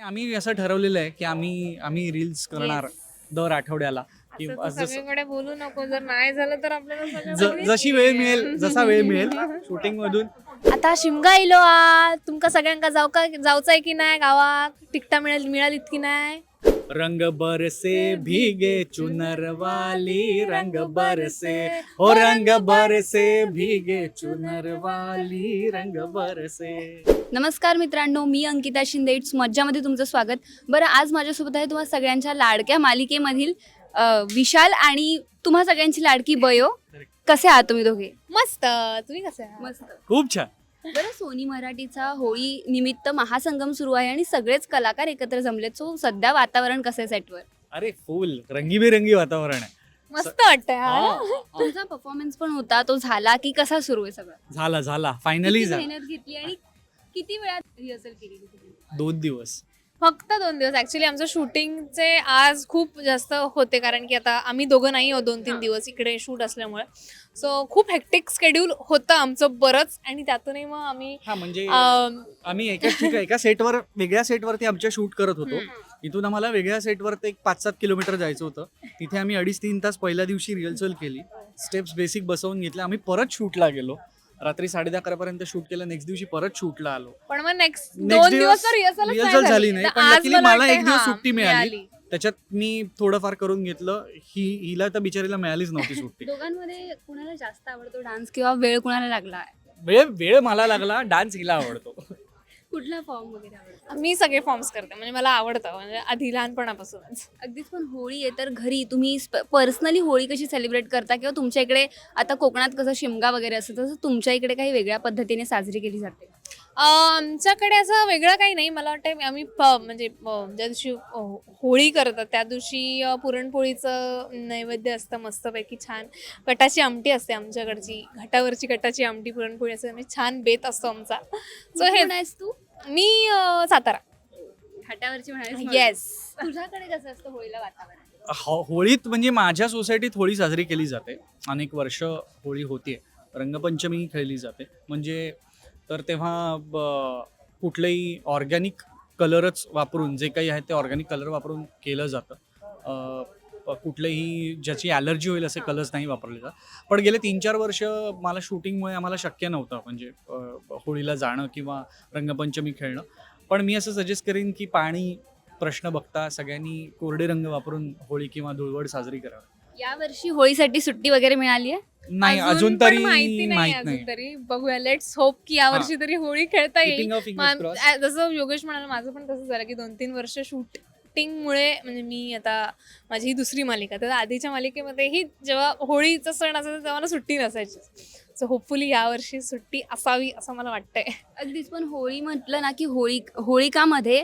आम्ही असं ठरवलेलं आहे की आम्ही आम्ही रील्स करणार दर आठवड्याला की असं तू सगळीकडे बोलू नको, जर नाही झालं तर आपल्याला सगळं बघायचं जशी वेळ आहे. मिळेल जसा वेळ मिळेल शूटिंग मधून आता शिमगा इलो तुमका सगळ्यांका जाऊचाय की नाही गावात? तिकटा मिळालीत की नाही? रंग बरसे भीगे चुनर वाली रंग बरसे हो रंग बरसे भीगे चुनर वाली रंग बरसे. नमस्कार मित्रांनो, मी अंकिता शिंदे. इट्स मज्जामध्ये तुमचं स्वागत. बरं, आज माझ्यासोबत आहे तुम्हा सगळ्यांच्या लाडक्या मालिकेमधील विशाल आणि तुम्हा सगळ्यांची लाडकी बयो. कसे आहात तुम्ही दोघे? मस्त. तुम्ही कसे आहात? मस्त. खूप छान. बरं, सोनी मराठीचा होळी निमित्त महासंगम सुरू आहे आणि सगळेच कलाकार एकत्र जमलेत. सो सध्या वातावरण कसं आहे सेटवर? अरे फुल रंगीबेरंगी वातावरण आहे. मस्त वाटतंय हा. हा, तुमचा परफॉर्मन्स पण होता, तो झाला की कसा सुरू आहे सगळं? झाला फायनली किती झाला. मेहनत घेतली आणि किती वेळात रिहर्सल केली? 2 दिवस. फक्त 2 दिवस. ऍक्च्युली आमचं शूटिंगचे आज खूप जास्त होते, कारण की आता आम्ही दोघं नाही आहोत 2-3 दिवस इकडे शूट असल्यामुळे. सो खूप हेक्टिक शेड्यूल होतं आमचं बरंच, आणि त्यातूनही मग आम्ही हा म्हणजे अं, आम्ही एका सेटवर वेगळ्या सेटवरती आमच्या शूट करत होतो. इथून आम्हाला वेगळ्या सेटवर ते 5-7 किलोमीटर जायचं होतं. तिथे आम्ही 2.5-3 तास पहिल्या दिवशी रिहर्सल केली, स्टेप्स बेसिक बसवून घेतल्या. आम्ही परत शूटला गेलो, रात्री 10:30 पर्यंत शूट केलं. नेक्स्ट दिवशी परत शूटला आलो. पण मग नेक्स्ट Next 2 दिवस दिवस तर रिहर्सल झाली नाही, पण luckily मला एक दिवस सुट्टी मिळाली. मिळाली. त्याच्यात मी थोडंफार करून घेतलं. हिला तर बिचारीला मिळालीच नव्हती सुट्टी. दोघांमध्ये कुणाला जास्त आवडतो डान्स किंवा वेळ कुणाला लागला? वेळ मला लागला, डान्स हिला आवडतो. कुठला फॉर्म वगैरे आवडतो? मी सगळे फॉर्म्स करते, म्हणजे मला आवडतं, म्हणजे आधी लहानपणापासूनच. अगदीच. पण होळी आहे तर घरी तुम्ही पर्सनली होळी कशी सेलिब्रेट करता, किंवा तुमच्या इकडे आता कोकणात कसं शिमगा वगैरे असतं तसं तुमच्या इकडे काही वेगळ्या पद्धतीने साजरी केली जाते? आमच्याकडे असं वेगळं काही नाही. मला वाटतं आम्ही म्हणजे ज्या दिवशी होळी करतात त्या दिवशी पुरणपोळीचं नैवेद्य असतं मस्तपैकी छान. कटाची आमटी असते आमच्याकडची, घाटावरची कटाची आमटी पुरणपोळी असते, म्हणजे छान बेत असतो आमचा. सो हे कुठून आहेस तू? मी सातारा. घाटावरची म्हणालीस? येस. तुझ्याकडे कसं असतं होळीला वातावरण? होळीत म्हणजे माझ्या सोसायटीत होळी साजरी केली जाते. अनेक वर्ष होळी होतीये. रंगपंचमी खेळली जाते. म्हणजे तर तेव्हा कुठलेही ऑर्गॅनिक कलरच वापरून, जे काही आहे ते ऑर्गॅनिक कलर वापरून केलं जातं. कुठलेही ज्याची ॲलर्जी होईल असे कलर्स नाही वापरले जात. पण गेले 3-4 वर्ष मला शूटिंगमुळे आम्हाला शक्य नव्हतं म्हणजे होळीला जाणं किंवा रंगपंचमी खेळणं. पण मी असं सजेस्ट करीन की पाणी प्रश्न बघता सगळ्यांनी कोरडे रंग वापरून होळी किंवा धुळवड साजरी करावी. यावर्षी होळीसाठी सुट्टी वगैरे मिळाली आहे? नाही, अजून पण तरी माहिती नाही. माहित अजून नाही. तरी बघूया. लेट्स होप की यावर्षी तरी होळी खेळता येईल. Keeping our fingers crossed. जसं योगेश म्हणाला, माझं पण तसं झालं की 2-3 वर्ष शूटिंगमुळे, म्हणजे मी आता माझी ही दुसरी मालिका, तर आधीच्या मालिकेमध्येही जेव्हा होळीचा सण असायचा तेव्हा मला सुट्टी नसायची. सो होपफुली यावर्षी सुट्टी असावी असं मला वाटतंय. अगदीच. पण होळी म्हटलं ना की होळिकामध्ये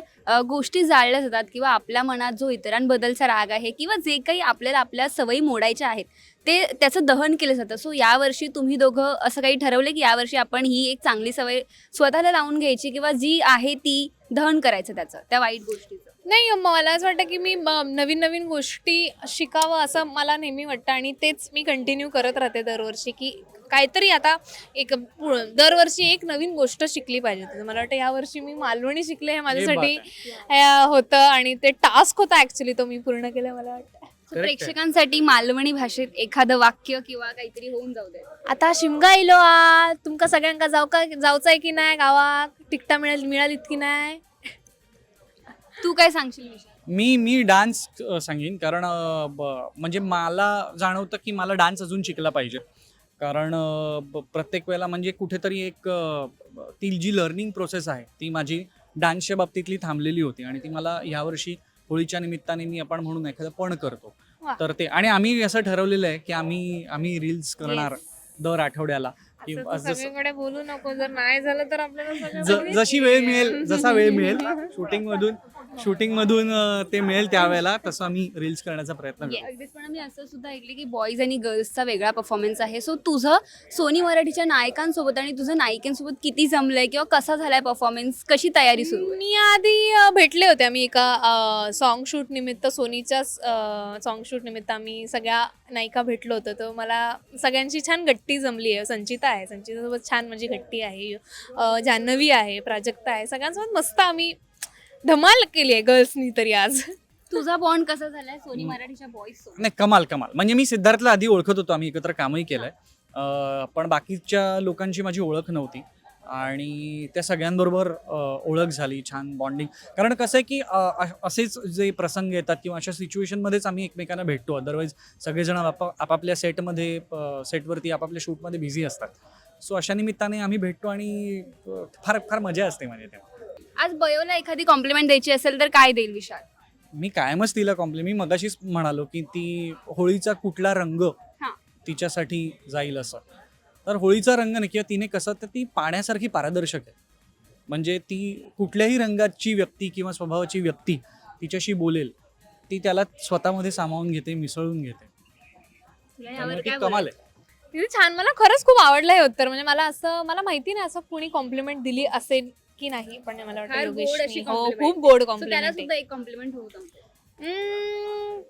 गोष्टी जाळल्या जातात, किंवा आपल्या मनात जो इतरांबद्दलचा राग आहे किंवा जे काही आपल्याला आपल्या सवयी मोडायच्या आहेत ते त्याचं दहन केलं जातं. सो यावर्षी तुम्ही दोघं असं काही ठरवलं की यावर्षी आपण ही एक चांगली सवय स्वतःला लावून घ्यायची, किंवा जी आहे ती दहन करायचं त्याचं, त्या वाईट गोष्टीचं? नाही, मला असं वाटतं की मी नवीन नवीन गोष्टी शिकावं असं मला नेहमी वाटतं, आणि तेच मी कंटिन्यू करत राहते दरवर्षी, की काहीतरी आता दरवर्षी एक नवीन गोष्ट शिकली पाहिजे. तर मला वाटतं यावर्षी मी मालवणी शिकले, हे माझ्यासाठी होतं, आणि ते टास्क होता ॲक्च्युली, तो मी पूर्ण केला मला वाटतं. So, प्रेक्षकांसाठी मालवणी भाषेत एखादं वाक्य किंवा काहीतरी होऊन जाऊ दे. आता शिमगा इलो तुमका सगळ्यांका जाऊचाय की नाही गावात? तिकटा मिळालीत की नाही? तू काय सांगशील विशाल? मी डान्स सांगेन, कारण म्हणजे मला जाणवतं की मला डान्स अजून शिकला पाहिजे. कारण प्रत्येक वेळेला म्हणजे कुठेतरी एक ती जी लर्निंग प्रोसेस आहे ती माझी डान्सच्या बाबतीतली थांबलेली होती, आणि ती मला यावर्षी होळीच्या निमित्ताने मी आपण म्हणून एखादं पण करतो. वा. तर ते, आणि आम्ही असं ठरवलेलं आहे की आम्ही रील्स करणार दर आठवड्याला. की असं तू जसं सगळीकडे बोलू नको, जर नाही झालं तर आपल्याला सगळं बघायचं जशी वेळ आहे. मिळेल जसा वेळ मिळेल शूटिंग मधून ते मिळेल त्यावेळेला तसं आम्ही रील्स करण्याचा प्रयत्न करू. अगदीच. पण मी असं सुद्धा ऐकले की बॉईज आणि गर्ल्सचा वेगळा परफॉर्मन्स आहे. सो तुझं सोनी मराठीच्या नायकांसोबत आणि तुझं नायिकांसोबत किती जमलंय, किंवा कसा झालाय परफॉर्मन्स, कशी तयारी सुरू आहे? मी आधी भेटले होते आम्ही एका सॉन्ग शूट निमित्त, सोनीच्या सॉन्ग शूट निमित्त आम्ही सगळ्या नायिका भेटलो होतो. तर मला सगळ्यांची छान गट्टी जमली आहे. संचितासोबत छान म्हणजे गट्टी आहे, जान्हवी आहे, प्राजक्ता आहे, सगळ्यांसोबत मस्त आम्ही धमाल केली आहे गर्ल्सनी तरी आज. तुझा बॉन्ड कसा झालाय सोनी मराठीच्या बॉईज सोबत? नाही, कमाल कमाल. म्हणजे मी सिद्धार्थला आधी ओळखत होतो, आम्ही एकत्र कामही केलंय. पण बाकीच्या लोकांची माझी ओळख नव्हती आणि त्या सगळ्यांबरोबर ओळख झाली, छान बॉन्डिंग. कारण कसं आहे की असेच जे प्रसंग येतात किंवा अशा सिच्युएशनमध्येच आम्ही एकमेकांना भेटतो. अदरवाईज सगळेजण आपापल्या सेटवरती आपापल्या शूटमध्ये बिझी असतात. सो अशा निमित्ताने आम्ही भेटतो आणि फार फार मजा असते म्हणजे तेव्हा. आज बयोला एखादी कॉम्प्लिमेंट द्यायची असेल तर काय देईल विशाल? मी कायमच तिला कॉम्प्लिमेंट, मी मगाशीच म्हणालो की ती होळीचा कुठला रंग हां. तिच्यासाठी जाईल असं. तर होळीचा रंग नाही, किंवा तिने कसं, तर ती पाण्यासारखी पारदर्शक आहे. म्हणजे ती कुठल्याही रंगाची व्यक्ती किंवा स्वभावाची व्यक्ती तिच्याशी बोलेल, ती त्याला स्वतःमध्ये सामावून घेते, मिसळून घेते. तुला यावर त्यामुळे ती काय कमाल आहे. किती छान. मला खरंच खूप आवडलं हे उत्तर. म्हणजे मला माहिती नाही असं कुणी कॉम्प्लिमेंट दिली असेल की नाही, पण मला वाटतं फार गोड अशी योगेशनी हो compliment. खूप गोड So त्याला कॉम्प्लिमेंट सुद्धा एक कॉम्प्लिमेंट होतं.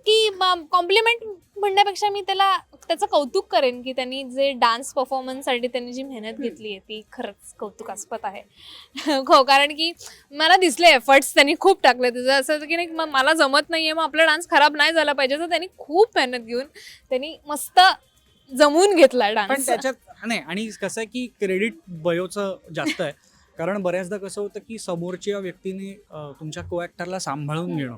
की कॉम्प्लिमेंट म्हणण्यापेक्षा मी त्याचं कौतुक करेन की त्यांनी जे डान्स परफॉर्मन्ससाठी त्यांनी जी मेहनत घेतली आहे ती खरंच कौतुकास्पद आहे. हो, कारण की मला दिसले एफर्ट्स त्यांनी खूप टाकले. तुझं असं होतं की नाही, मग मला जमत नाहीये, मग आपला डान्स खराब नाही झाला पाहिजे, तर त्यांनी खूप मेहनत घेऊन त्यांनी मस्त जमून घेतला पण डान्स. त्याच्यात नाही, आणि कसं आहे की क्रेडिट बयोचं जास्त आहे. कारण बऱ्याचदा कसं होतं की समोरच्या व्यक्तीने तुमच्या को ॲक्टरला सांभाळून घेणं,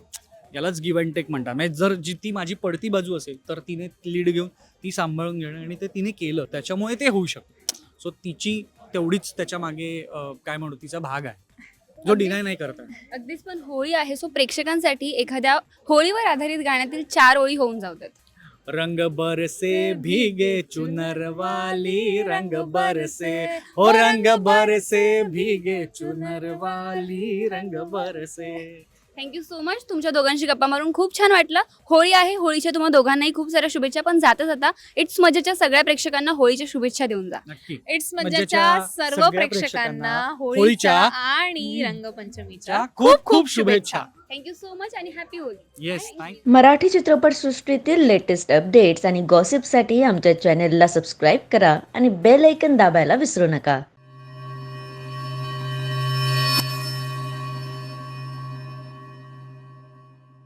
यालाच गिव्ह अँड टेक म्हणतात. म्हणजे जर ती माझी पडती बाजू असेल तर तिने लीड घेऊन ती सांभाळून घेणं, आणि ते तिने केलं, त्याच्यामुळे ते होऊ शकतं. सो तिची तेवढीच त्याच्या मागे काय म्हणू, तिचा भाग आहे जो डिनाय नाही करता. अगदीच. पण होळी आहे, सो प्रेक्षकांसाठी एखाद्या होळीवर आधारित गाण्यातील 4 ओळी होऊन जाऊ देत. रंग बरसे भीगे चुनर वाली, रंग बरसे हो रंग बरसे भीगे चुनर वाली, रंग बरसे. Thank you so much. तुमच्या दोघांशी गप्पा मारून खूप छान वाटलं. होळी आहे, होळीच्या तुम्हा दोघांनाही खूप साऱ्या शुभेच्छा. पण जाता जाता इट्स मजेच्या सगळ्या प्रेक्षकांना होळीच्या शुभेच्छा देऊन जा. नक्की. इट्स मजेच्या मज्जाच्या सर्व सगळ्या प्रेक्षकांना होळीच्या होळीच्या आणि रंगपंचमीच्या खूप खूप शुभेच्छा. थँक्यू सो मच आणि happy Holi. Yes, thank. Marathi चित्रपटसृष्टीतील लेटेस्ट अपडेट्स आणि गॉसिपसाठी आमच्या चॅनेलला सबस्क्राईब करा आणि बेल ऐकन दाबायला विसरू नका.